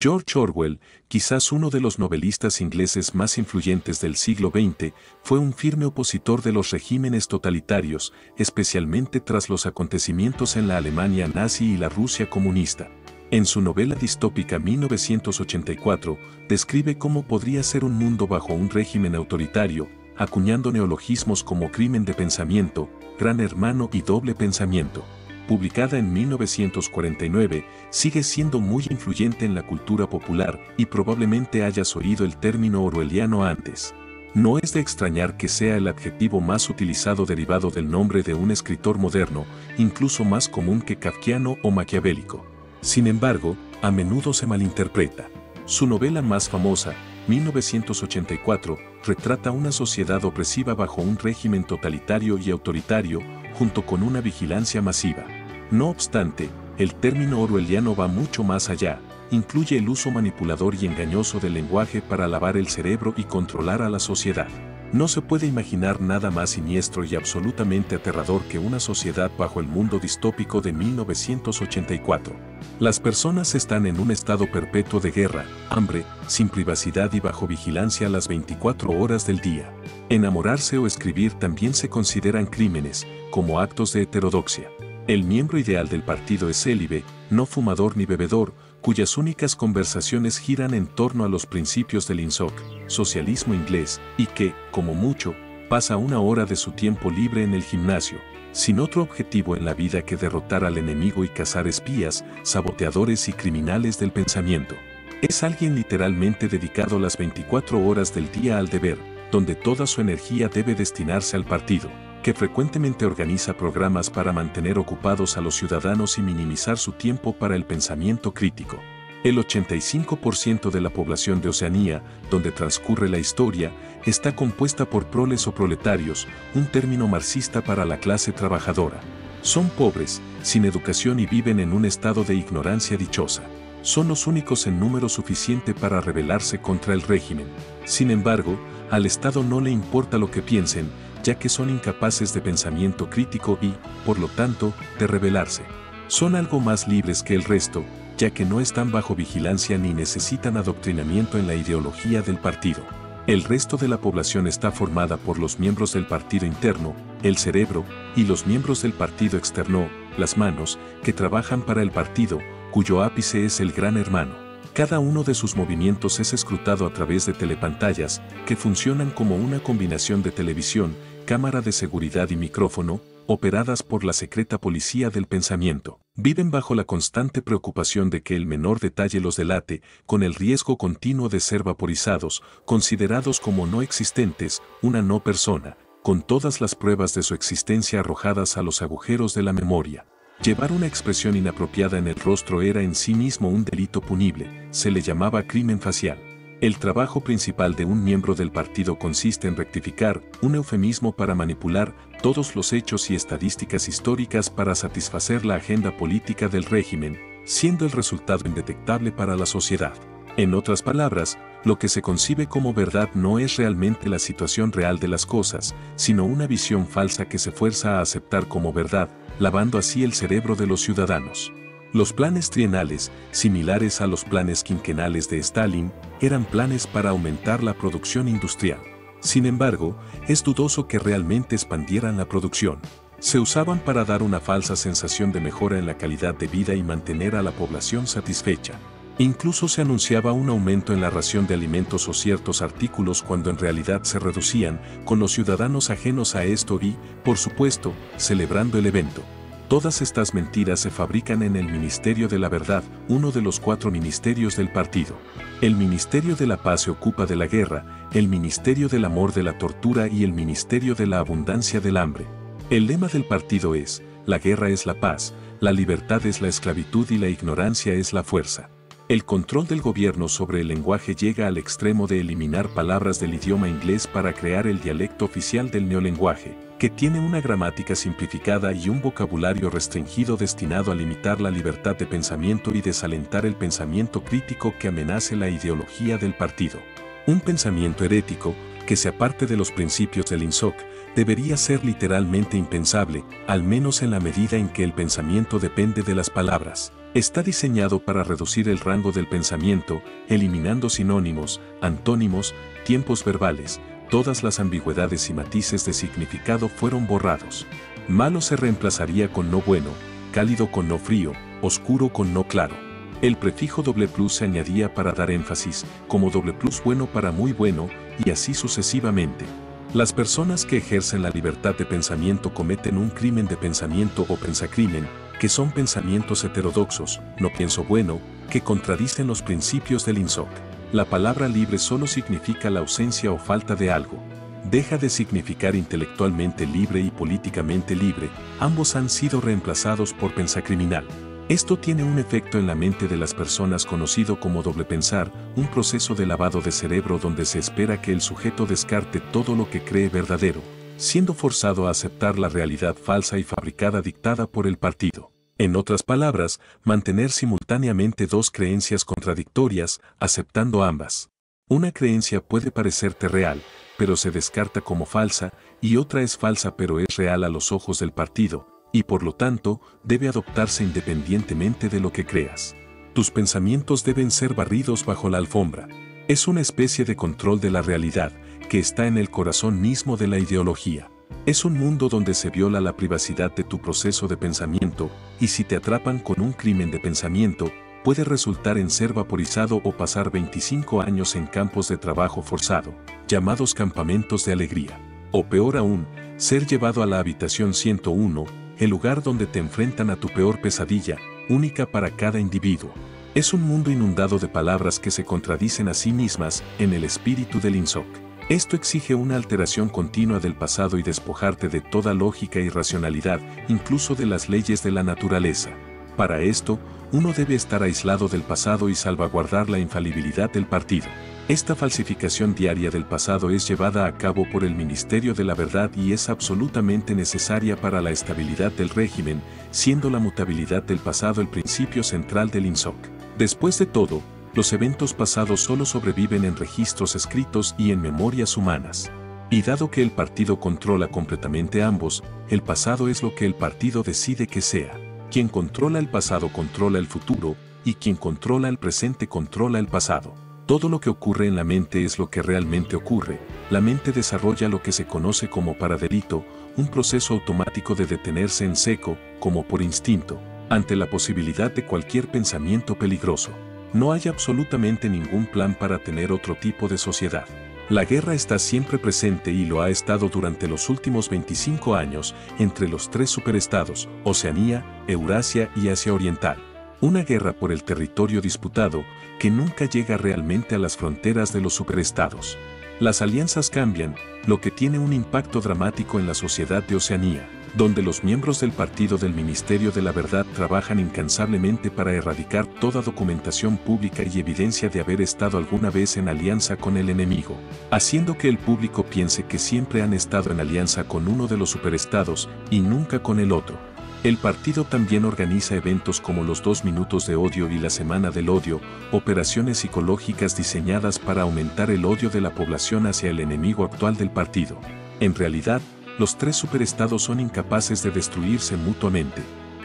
George Orwell, quizás uno de los novelistas ingleses más influyentes del siglo XX, fue un firme opositor de los regímenes totalitarios, especialmente tras los acontecimientos en la Alemania nazi y la Rusia comunista. En su novela distópica 1984, describe cómo podría ser un mundo bajo un régimen autoritario, acuñando neologismos como crimen de pensamiento, gran hermano y doble pensamiento. Publicada en 1949, sigue siendo muy influyente en la cultura popular y probablemente hayas oído el término orwelliano antes. No es de extrañar que sea el adjetivo más utilizado derivado del nombre de un escritor moderno, incluso más común que kafkiano o maquiavélico. Sin embargo, a menudo se malinterpreta. Su novela más famosa, 1984, retrata una sociedad opresiva bajo un régimen totalitario y autoritario, junto con una vigilancia masiva. No obstante, el término orwelliano va mucho más allá, incluye el uso manipulador y engañoso del lenguaje para lavar el cerebro y controlar a la sociedad. No se puede imaginar nada más siniestro y absolutamente aterrador que una sociedad bajo el mundo distópico de 1984. Las personas están en un estado perpetuo de guerra, hambre, sin privacidad y bajo vigilancia las 24 horas del día. Enamorarse o escribir también se consideran crímenes, como actos de heterodoxia. El miembro ideal del partido es célibe, no fumador ni bebedor, cuyas únicas conversaciones giran en torno a los principios del INSOC, socialismo inglés, y que, como mucho, pasa una hora de su tiempo libre en el gimnasio, sin otro objetivo en la vida que derrotar al enemigo y cazar espías, saboteadores y criminales del pensamiento. Es alguien literalmente dedicado las 24 horas del día al deber, donde toda su energía debe destinarse al partido, que frecuentemente organiza programas para mantener ocupados a los ciudadanos y minimizar su tiempo para el pensamiento crítico. El 85% de la población de Oceanía, donde transcurre la historia, está compuesta por proles o proletarios, un término marxista para la clase trabajadora. Son pobres, sin educación y viven en un estado de ignorancia dichosa. Son los únicos en número suficiente para rebelarse contra el régimen. Sin embargo, al Estado no le importa lo que piensen, ya que son incapaces de pensamiento crítico y, por lo tanto, de rebelarse. Son algo más libres que el resto, ya que no están bajo vigilancia ni necesitan adoctrinamiento en la ideología del partido. El resto de la población está formada por los miembros del partido interno, el cerebro, y los miembros del partido externo, las manos, que trabajan para el partido, cuyo ápice es el gran hermano. Cada uno de sus movimientos es escrutado a través de telepantallas, que funcionan como una combinación de televisión, cámara de seguridad y micrófono, operadas por la secreta policía del pensamiento. Viven bajo la constante preocupación de que el menor detalle los delate, con el riesgo continuo de ser vaporizados, considerados como no existentes, una no persona, con todas las pruebas de su existencia arrojadas a los agujeros de la memoria. Llevar una expresión inapropiada en el rostro era en sí mismo un delito punible, se le llamaba crimen facial. El trabajo principal de un miembro del partido consiste en rectificar, un eufemismo para manipular, todos los hechos y estadísticas históricas para satisfacer la agenda política del régimen, siendo el resultado indetectable para la sociedad. En otras palabras, lo que se concibe como verdad no es realmente la situación real de las cosas, sino una visión falsa que se fuerza a aceptar como verdad, lavando así el cerebro de los ciudadanos. Los planes trienales, similares a los planes quinquenales de Stalin, eran planes para aumentar la producción industrial. Sin embargo, es dudoso que realmente expandieran la producción. Se usaban para dar una falsa sensación de mejora en la calidad de vida y mantener a la población satisfecha. Incluso se anunciaba un aumento en la ración de alimentos o ciertos artículos cuando en realidad se reducían, con los ciudadanos ajenos a esto y, por supuesto, celebrando el evento. Todas estas mentiras se fabrican en el Ministerio de la Verdad, uno de los 4 ministerios del partido. El Ministerio de la Paz se ocupa de la guerra, el Ministerio del Amor de la tortura y el Ministerio de la Abundancia del hambre. El lema del partido es, la guerra es la paz, la libertad es la esclavitud y la ignorancia es la fuerza. El control del gobierno sobre el lenguaje llega al extremo de eliminar palabras del idioma inglés para crear el dialecto oficial del neolenguaje, que tiene una gramática simplificada y un vocabulario restringido destinado a limitar la libertad de pensamiento y desalentar el pensamiento crítico que amenace la ideología del partido. Un pensamiento herético, que se aparte de los principios del INSOC, debería ser literalmente impensable, al menos en la medida en que el pensamiento depende de las palabras. Está diseñado para reducir el rango del pensamiento, eliminando sinónimos, antónimos, tiempos verbales, todas las ambigüedades y matices de significado fueron borrados. Malo se reemplazaría con no bueno, cálido con no frío, oscuro con no claro. El prefijo ++ se añadía para dar énfasis, como +, bueno para muy bueno, y así sucesivamente. Las personas que ejercen la libertad de pensamiento cometen un crimen de pensamiento o pensacrimen, que son pensamientos heterodoxos, no pienso bueno, que contradicen los principios del INSOC. La palabra libre solo significa la ausencia o falta de algo. Deja de significar intelectualmente libre y políticamente libre, ambos han sido reemplazados por pensacriminal. Esto tiene un efecto en la mente de las personas conocido como doble pensar, un proceso de lavado de cerebro donde se espera que el sujeto descarte todo lo que cree verdadero, siendo forzado a aceptar la realidad falsa y fabricada dictada por el partido. En otras palabras, mantener simultáneamente dos creencias contradictorias, aceptando ambas. Una creencia puede parecerte real, pero se descarta como falsa, y otra es falsa pero es real a los ojos del partido, y por lo tanto, debe adoptarse independientemente de lo que creas. Tus pensamientos deben ser barridos bajo la alfombra. Es una especie de control de la realidad, que está en el corazón mismo de la ideología. Es un mundo donde se viola la privacidad de tu proceso de pensamiento, y si te atrapan con un crimen de pensamiento, puede resultar en ser vaporizado o pasar 25 años en campos de trabajo forzado, llamados campamentos de alegría. O peor aún, ser llevado a la habitación 101, el lugar donde te enfrentan a tu peor pesadilla, única para cada individuo. Es un mundo inundado de palabras que se contradicen a sí mismas en el espíritu del INSOC. Esto exige una alteración continua del pasado y despojarte de toda lógica y racionalidad, incluso de las leyes de la naturaleza. Para esto, uno debe estar aislado del pasado y salvaguardar la infalibilidad del partido. Esta falsificación diaria del pasado es llevada a cabo por el Ministerio de la Verdad y es absolutamente necesaria para la estabilidad del régimen, siendo la mutabilidad del pasado el principio central del INSOC. Después de todo, los eventos pasados solo sobreviven en registros escritos y en memorias humanas. Y dado que el partido controla completamente ambos, el pasado es lo que el partido decide que sea. Quien controla el pasado controla el futuro, y quien controla el presente controla el pasado. Todo lo que ocurre en la mente es lo que realmente ocurre. La mente desarrolla lo que se conoce como paradelito, un proceso automático de detenerse en seco, como por instinto, ante la posibilidad de cualquier pensamiento peligroso. No hay absolutamente ningún plan para tener otro tipo de sociedad. La guerra está siempre presente y lo ha estado durante los últimos 25 años entre los tres superestados, Oceanía, Eurasia y Asia Oriental. Una guerra por el territorio disputado que nunca llega realmente a las fronteras de los superestados. Las alianzas cambian, lo que tiene un impacto dramático en la sociedad de Oceanía, donde los miembros del partido del Ministerio de la Verdad trabajan incansablemente para erradicar toda documentación pública y evidencia de haber estado alguna vez en alianza con el enemigo, haciendo que el público piense que siempre han estado en alianza con uno de los superestados y nunca con el otro. El partido también organiza eventos como los 2 minutos de odio y la semana del odio, operaciones psicológicas diseñadas para aumentar el odio de la población hacia el enemigo actual del partido. En realidad, los tres superestados son incapaces de destruirse mutuamente.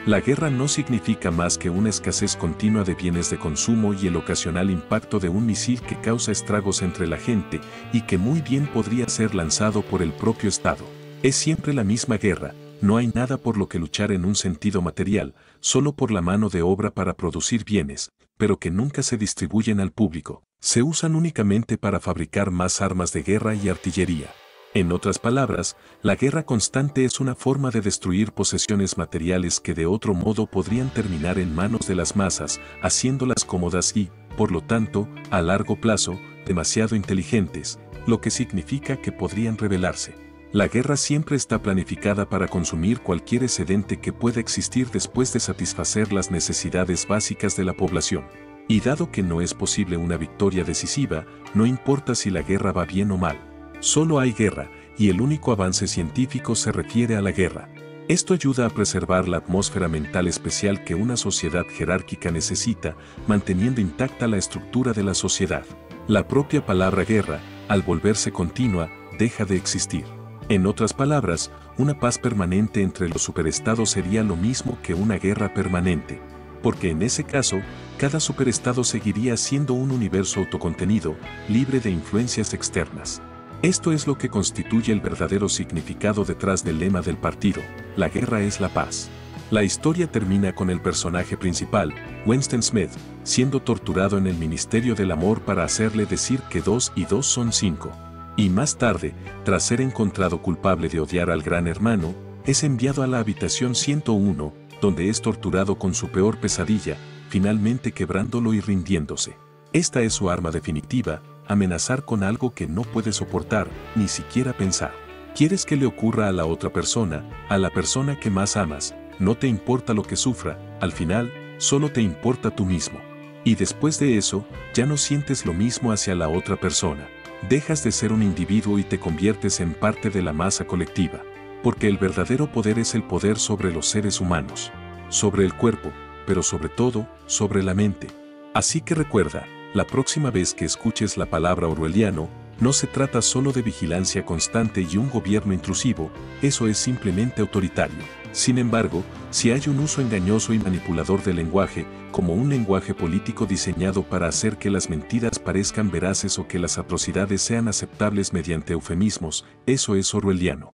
La guerra no significa más que una escasez continua de bienes de consumo y el ocasional impacto de un misil que causa estragos entre la gente y que muy bien podría ser lanzado por el propio Estado. Es siempre la misma guerra. No hay nada por lo que luchar en un sentido material, solo por la mano de obra para producir bienes, pero que nunca se distribuyen al público. Se usan únicamente para fabricar más armas de guerra y artillería. En otras palabras, la guerra constante es una forma de destruir posesiones materiales que de otro modo podrían terminar en manos de las masas, haciéndolas cómodas y, por lo tanto, a largo plazo, demasiado inteligentes, lo que significa que podrían rebelarse. La guerra siempre está planificada para consumir cualquier excedente que pueda existir después de satisfacer las necesidades básicas de la población. Y dado que no es posible una victoria decisiva, no importa si la guerra va bien o mal. Solo hay guerra, y el único avance científico se refiere a la guerra. Esto ayuda a preservar la atmósfera mental especial que una sociedad jerárquica necesita, manteniendo intacta la estructura de la sociedad. La propia palabra guerra, al volverse continua, deja de existir. En otras palabras, una paz permanente entre los superestados sería lo mismo que una guerra permanente. porque en ese caso, cada superestado seguiría siendo un universo autocontenido, libre de influencias externas. Esto es lo que constituye el verdadero significado detrás del lema del partido: la guerra es la paz. La historia termina con el personaje principal, Winston Smith, siendo torturado en el Ministerio del Amor para hacerle decir que 2 y 2 son 5. Y más tarde, tras ser encontrado culpable de odiar al Gran Hermano, es enviado a la habitación 101, donde es torturado con su peor pesadilla, finalmente quebrándolo y rindiéndose. Esta es su arma definitiva: amenazar con algo que no puede soportar, ni siquiera pensar. ¿Quieres que le ocurra a la otra persona, a la persona que más amas? No te importa lo que sufra, al final, solo te importa tú mismo. Y después de eso, ya no sientes lo mismo hacia la otra persona. Dejas de ser un individuo y te conviertes en parte de la masa colectiva. Porque el verdadero poder es el poder sobre los seres humanos, sobre el cuerpo, pero sobre todo, sobre la mente. Así que recuerda, la próxima vez que escuches la palabra orwelliano, no se trata solo de vigilancia constante y un gobierno intrusivo, eso es simplemente autoritario. Sin embargo, si hay un uso engañoso y manipulador del lenguaje, como un lenguaje político diseñado para hacer que las mentiras parezcan veraces o que las atrocidades sean aceptables mediante eufemismos, eso es orwelliano.